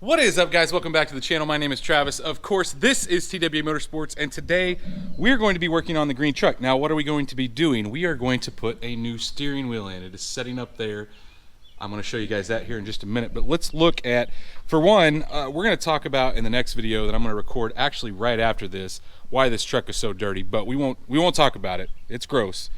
What is up, guys? Welcome back to the channel. My name is Travis. Of course, this is TWA Motorsports, and today we're going to be working on the green truck. Now, what are we going to be doing? We are going to put a new steering wheel in. It is setting up there. I'm going to show you guys that here in just a minute, but let's look at, for one, we're going to talk about in the next video that I'm going to record actually right after this, why this truck is so dirty, but we won't talk about it. It's gross.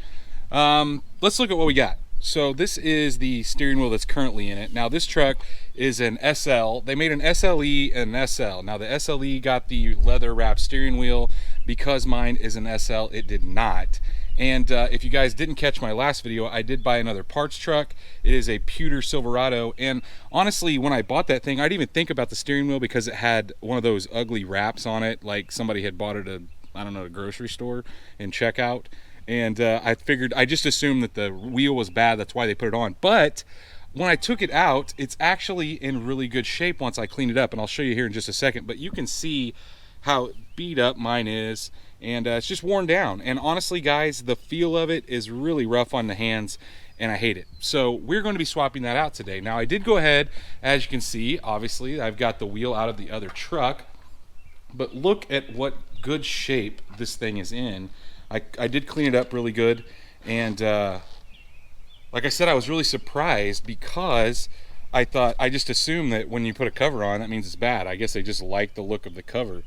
Let's look at what we got. So this is the steering wheel that's currently in it. Now this truck is an SL. They made an SLE and an SL. Now the SLE got the leather wrapped steering wheel. Because mine is an SL, it did not. And if you guys didn't catch my last video, I did buy another parts truck. It is a pewter Silverado. And honestly, when I bought that thing, I didn't even think about the steering wheel because it had one of those ugly wraps on it, like somebody had bought it at, I don't know, a grocery store in checkout. And I just assumed that the wheel was bad, that's why they put it on. But when I took it out, it's actually in really good shape once I cleaned it up, and I'll show you here in just a second. But you can see how beat up mine is, and it's just worn down. And honestly, guys, the feel of it is really rough on the hands, and I hate it. So we're going to be swapping that out today. Now, I did go ahead, as you can see, obviously, I've got the wheel out of the other truck, but look at what good shape this thing is in. I did clean it up really good, and like I said, I was really surprised because I just assumed that when you put a cover on, that means it's bad. I guess they just like the look of the cover.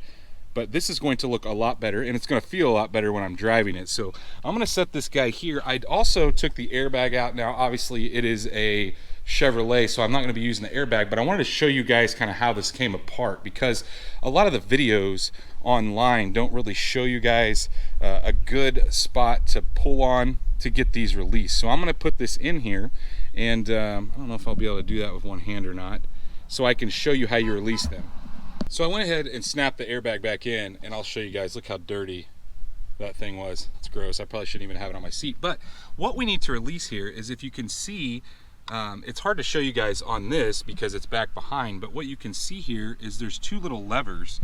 But this is going to look a lot better, and it's going to feel a lot better when I'm driving it. So I'm going to set this guy here. I also took the airbag out. Now, obviously, it is a Chevrolet, so I'm not going to be using the airbag, but I wanted to show you guys kind of how this came apart, because a lot of the videos online don't really show you guys a good spot to pull on to get these released. So I'm going to put this in here, and I don't know if I'll be able to do that with one hand or not, so I can show you how you release them. So I went ahead and snapped the airbag back in, and I'll show you guys. Look how dirty that thing was. It's gross. I probably shouldn't even have it on my seat. But what we need to release here is, if you can see, it's hard to show you guys on this because it's back behind, but what you can see here is there's two little levers.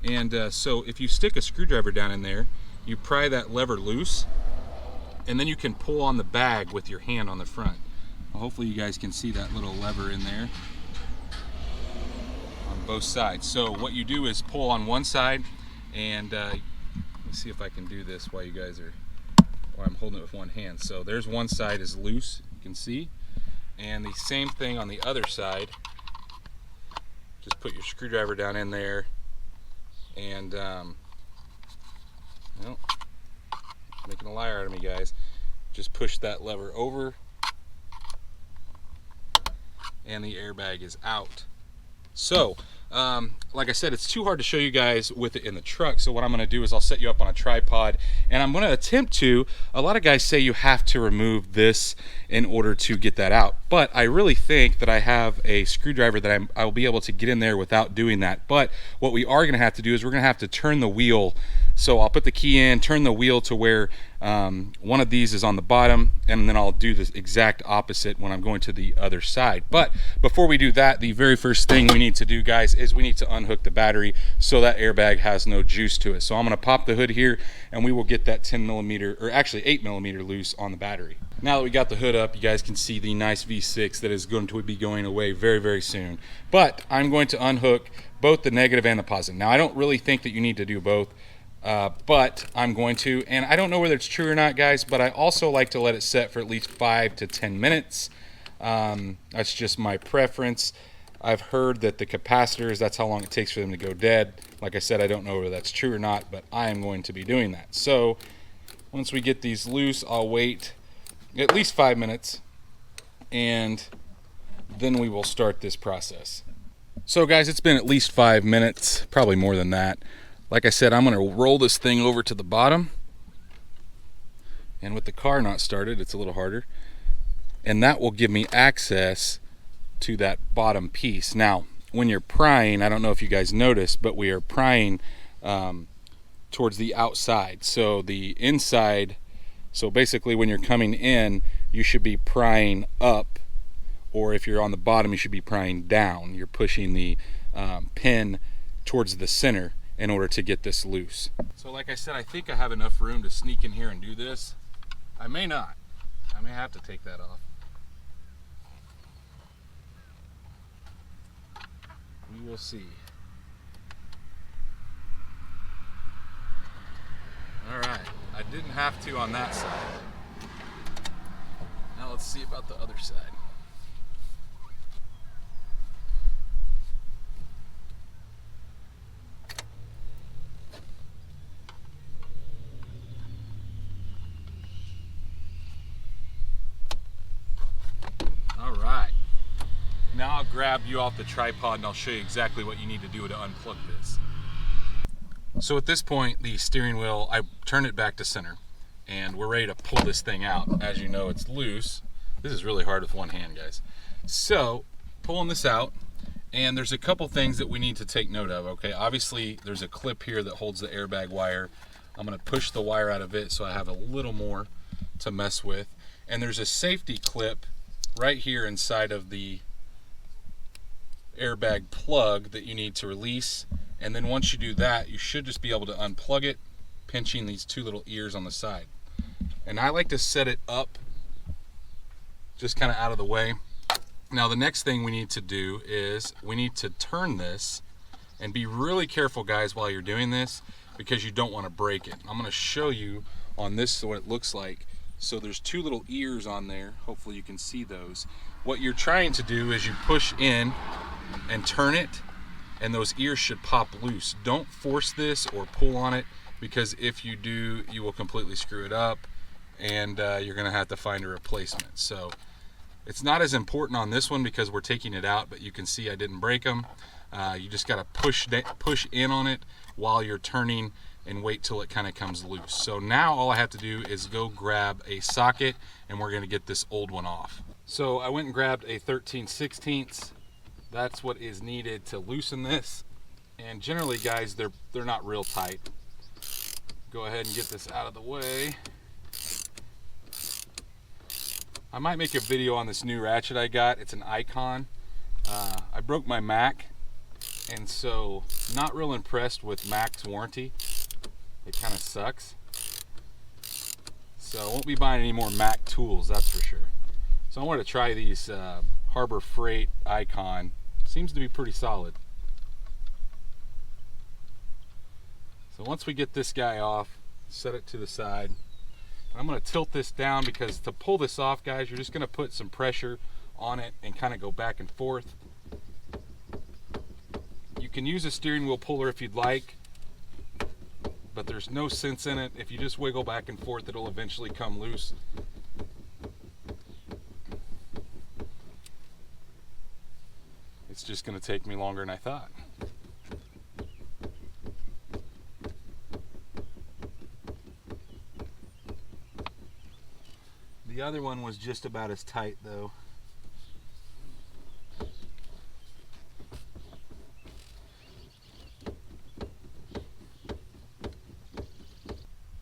And so if you stick a screwdriver down in there, you pry that lever loose, and then you can pull on the bag with your hand on the front. Well, hopefully you guys can see that little lever in there on both sides. So what you do is pull on one side, and let's see if I can do this while I'm holding it with one hand. So there's one side is loose, you can see, and the same thing on the other side. Just put your screwdriver down in there, and well, making a liar out of me, guys. Just push that lever over, and the airbag is out. So like I said, it's too hard to show you guys with it in the truck, so what I'm going to do is I'll set you up on a tripod, and I'm going to attempt to. A lot of guys say you have to remove this in order to get that out, but I really think that I have a screwdriver that I'll be able to get in there without doing that. But what we are going to have to do is we're going to have to turn the wheel. So I'll put the key in, turn the wheel to where one of these is on the bottom, and then I'll do the exact opposite when I'm going to the other side. But before we do that, the very first thing we need to do, guys, is we need to unhook the battery so that airbag has no juice to it. So I'm going to pop the hood here, and we will get that 10mm, or actually 8mm loose on the battery. Now that we got the hood up, you guys can see the nice V6 that is going to be going away very, very soon. But I'm going to unhook both the negative and the positive. Now, I don't really think that you need to do both, but I'm going to, and I don't know whether it's true or not, guys, but I also like to let it set for at least 5 to 10 minutes. That's just my preference. I've heard that the capacitors, that's how long it takes for them to go dead. Like I said, I don't know whether that's true or not, but I am going to be doing that. So once we get these loose, I'll wait at least 5 minutes, and then we will start this process. So guys, it's been at least 5 minutes, probably more than that. Like I said, I'm going to roll this thing over to the bottom, and with the car not started, it's a little harder, and that will give me access to that bottom piece. Now, when you're prying, I don't know if you guys noticed, but we are prying towards the outside. So the inside, so basically when you're coming in, you should be prying up, or if you're on the bottom, you should be prying down. You're pushing the pin towards the center in order to get this loose. So like I said, I think I have enough room to sneak in here and do this. I may not. I may have to take that off. We will see. All right, I didn't have to on that side. Now let's see about the other side. All right, now I'll grab you off the tripod and I'll show you exactly what you need to do to unplug this. So at this point, the steering wheel, I turn it back to center and we're ready to pull this thing out. As you know, it's loose. This is really hard with one hand, guys. So pulling this out, and there's a couple things that we need to take note of, okay? Obviously, there's a clip here that holds the airbag wire. I'm gonna push the wire out of it so I have a little more to mess with. And there's a safety clip right here inside of the airbag plug that you need to release. And then once you do that, you should just be able to unplug it, pinching these two little ears on the side. And I like to set it up just kind of out of the way. Now the next thing we need to do is we need to turn this, and be really careful, guys, while you're doing this, because you don't want to break it. I'm going to show you on this what it looks like. So there's two little ears on there. Hopefully you can see those. What you're trying to do is you push in and turn it, and those ears should pop loose. Don't force this or pull on it, because if you do, you will completely screw it up, and you're gonna have to find a replacement. So it's not as important on this one because we're taking it out, but you can see I didn't break them. You just gotta push in on it while you're turning and wait till it kind of comes loose. So now all I have to do is go grab a socket, and we're gonna get this old one off. So I went and grabbed a 13/16. That's what is needed to loosen this. And generally, guys, they're not real tight. Go ahead and get this out of the way. I might make a video on this new ratchet I got. It's an Icon. I broke my Mac, and so not real impressed with Mac's warranty. It kind of sucks. So I won't be buying any more Mac tools, that's for sure. So I wanted to try these Harbor Freight Icon. Seems to be pretty solid. So once we get this guy off, set it to the side. I'm going to tilt this down, because to pull this off, guys, you're just going to put some pressure on it and kind of go back and forth. You can use a steering wheel puller if you'd like, but there's no sense in it. If you just wiggle back and forth, it'll eventually come loose. It's just going to take me longer than I thought. The other one was just about as tight, though.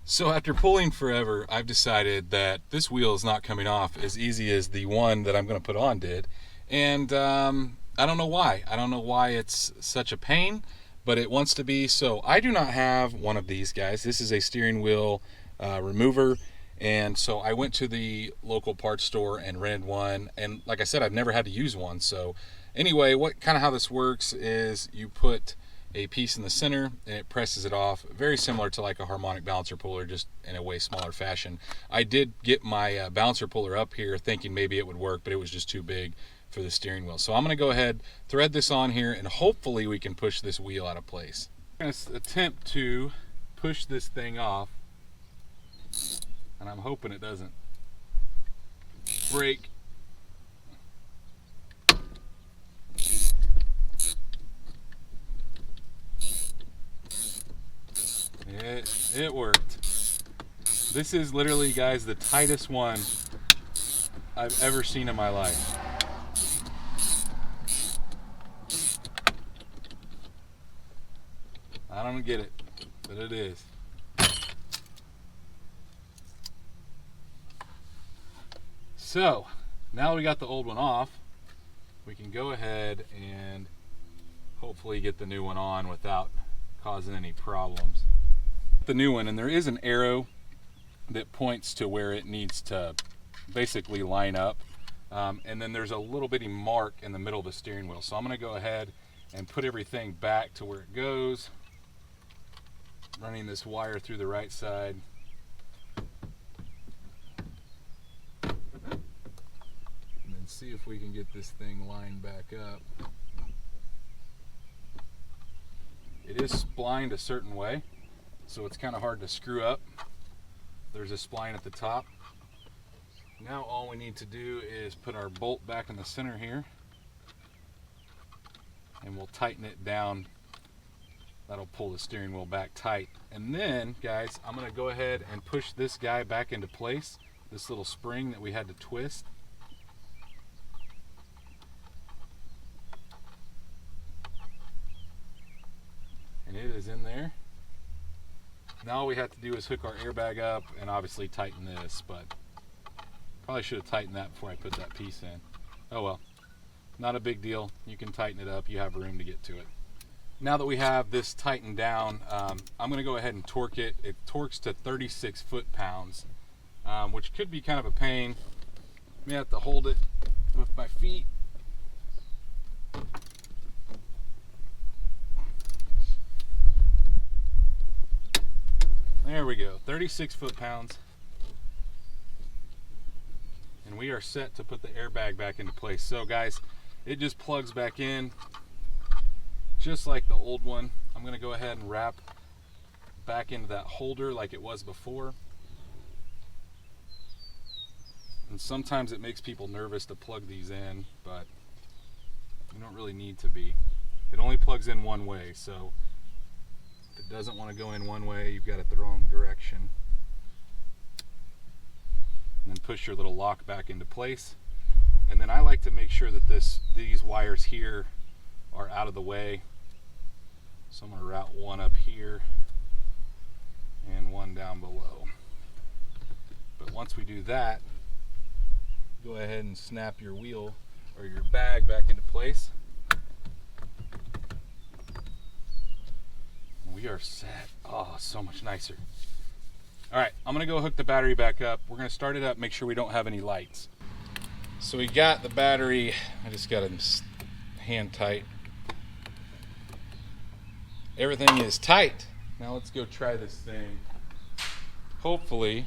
So after pulling forever, I've decided that this wheel is not coming off as easy as the one that I'm going to put on did. And I don't know why. I don't know why it's such a pain, but it wants to be. So I do not have one of these, guys. This is a steering wheel remover. And so I went to the local parts store and rented one. And like I said, I've never had to use one. So anyway, how this works is you put a piece in the center and it presses it off, very similar to like a harmonic balancer puller, just in a way smaller fashion. I did get my balancer puller up here thinking maybe it would work, but it was just too big for the steering wheel. So I'm going to go ahead, thread this on here, and hopefully we can push this wheel out of place. I'm going to attempt to push this thing off, and I'm hoping it doesn't break. It worked. This is literally, guys, the tightest one I've ever seen in my life. I don't get it, but it is. So now we got the old one off, we can go ahead and hopefully get the new one on without causing any problems. The new one, and there is an arrow that points to where it needs to basically line up, and then there's a little bitty mark in the middle of the steering wheel. So I'm going to go ahead and put everything back to where it goes. Running this wire through the right side. And then see if we can get this thing lined back up. It is splined a certain way, so it's kind of hard to screw up. There's a spline at the top. Now all we need to do is put our bolt back in the center here, and we'll tighten it down. That'll pull the steering wheel back tight. And then, guys, I'm gonna go ahead and push this guy back into place, this little spring that we had to twist. And it is in there. Now all we have to do is hook our airbag up and obviously tighten this, but probably should have tightened that before I put that piece in. Oh well, not a big deal. You can tighten it up, you have room to get to it. Now that we have this tightened down, I'm going to go ahead and torque it. It torques to 36 foot-pounds, which could be kind of a pain. May have to hold it with my feet. There we go, 36 foot-pounds. And we are set to put the airbag back into place. So guys, it just plugs back in just like the old one. I'm going to go ahead and wrap back into that holder like it was before. And sometimes it makes people nervous to plug these in, but you don't really need to be. It only plugs in one way, so if it doesn't want to go in one way, you've got it the wrong direction. And then push your little lock back into place. And then I like to make sure that these wires here are out of the way. So I'm going to route one up here and one down below. But once we do that, go ahead and snap your wheel or your bag back into place. We are set. Oh, so much nicer. All right, I'm gonna go hook the battery back up. We're gonna start it up, make sure we don't have any lights. So we got the battery, I just got it hand tight. Everything is tight. Now let's go try this thing. Hopefully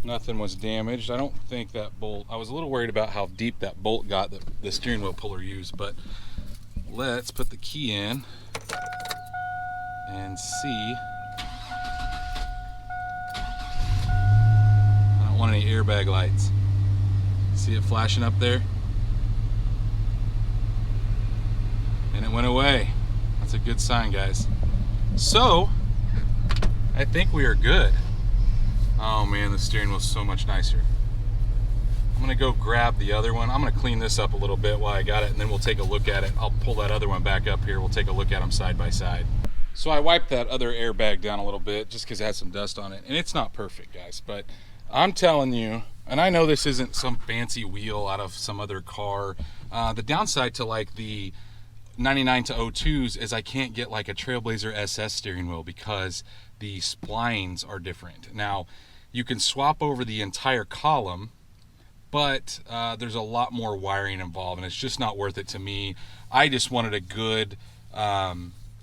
nothing was damaged. I don't think that bolt, I was a little worried about how deep that bolt got that the steering wheel puller used, but let's put the key in and see. I don't want any airbag lights. See it flashing up there? And it went away. That's a good sign, guys. So, I think we are good. Oh man, the steering wheel's so much nicer. I'm gonna go grab the other one. I'm gonna clean this up a little bit while I got it, and then we'll take a look at it. I'll pull that other one back up here. We'll take a look at them side by side. So I wiped that other airbag down a little bit just because it had some dust on it. And it's not perfect, guys, but I'm telling you, and I know this isn't some fancy wheel out of some other car. The downside to like the 99 to 02s is I can't get like a Trailblazer SS steering wheel because the splines are different. Now, you can swap over the entire column, but there's a lot more wiring involved, and it's just not worth it to me. I just wanted a good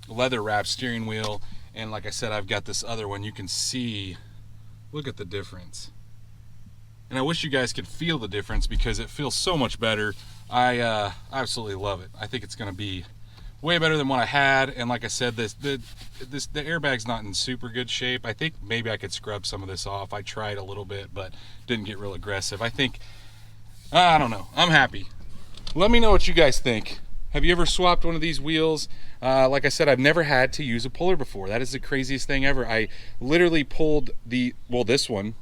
leather wrap steering wheel, and like I said, I've got this other one. You can see, look at the difference. And I wish you guys could feel the difference because it feels so much better. I absolutely love it. I think it's going to be way better than what I had. And like I said, the airbag's not in super good shape. I think maybe I could scrub some of this off. I tried a little bit, but didn't get real aggressive. I think, I don't know. I'm happy. Let me know what you guys think. Have you ever swapped one of these wheels? Like I said, I've never had to use a puller before. That is the craziest thing ever. I literally pulled this one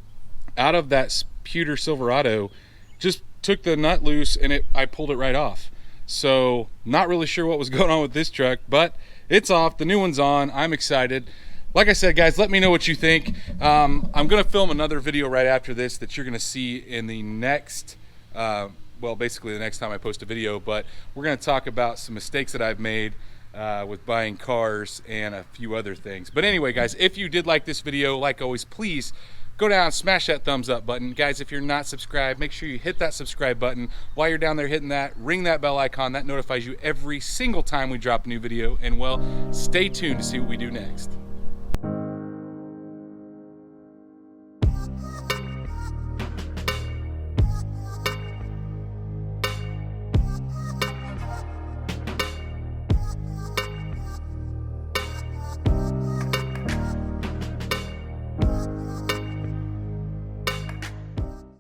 out of that pewter Silverado, just took the nut loose and I pulled it right off. So not really sure what was going on with this truck, but it's off. The new one's on. I'm excited. Like I said, guys, let me know what you think. I'm gonna film another video right after this that you're gonna see in the next well, basically the next time I post a video, but we're gonna talk about some mistakes that I've made with buying cars and a few other things. But anyway, guys, if you did like this video, like always, please go down, smash that thumbs up button. Guys, if you're not subscribed, make sure you hit that subscribe button. While you're down there hitting that, ring that bell icon. That notifies you every single time we drop a new video. And well, stay tuned to see what we do next.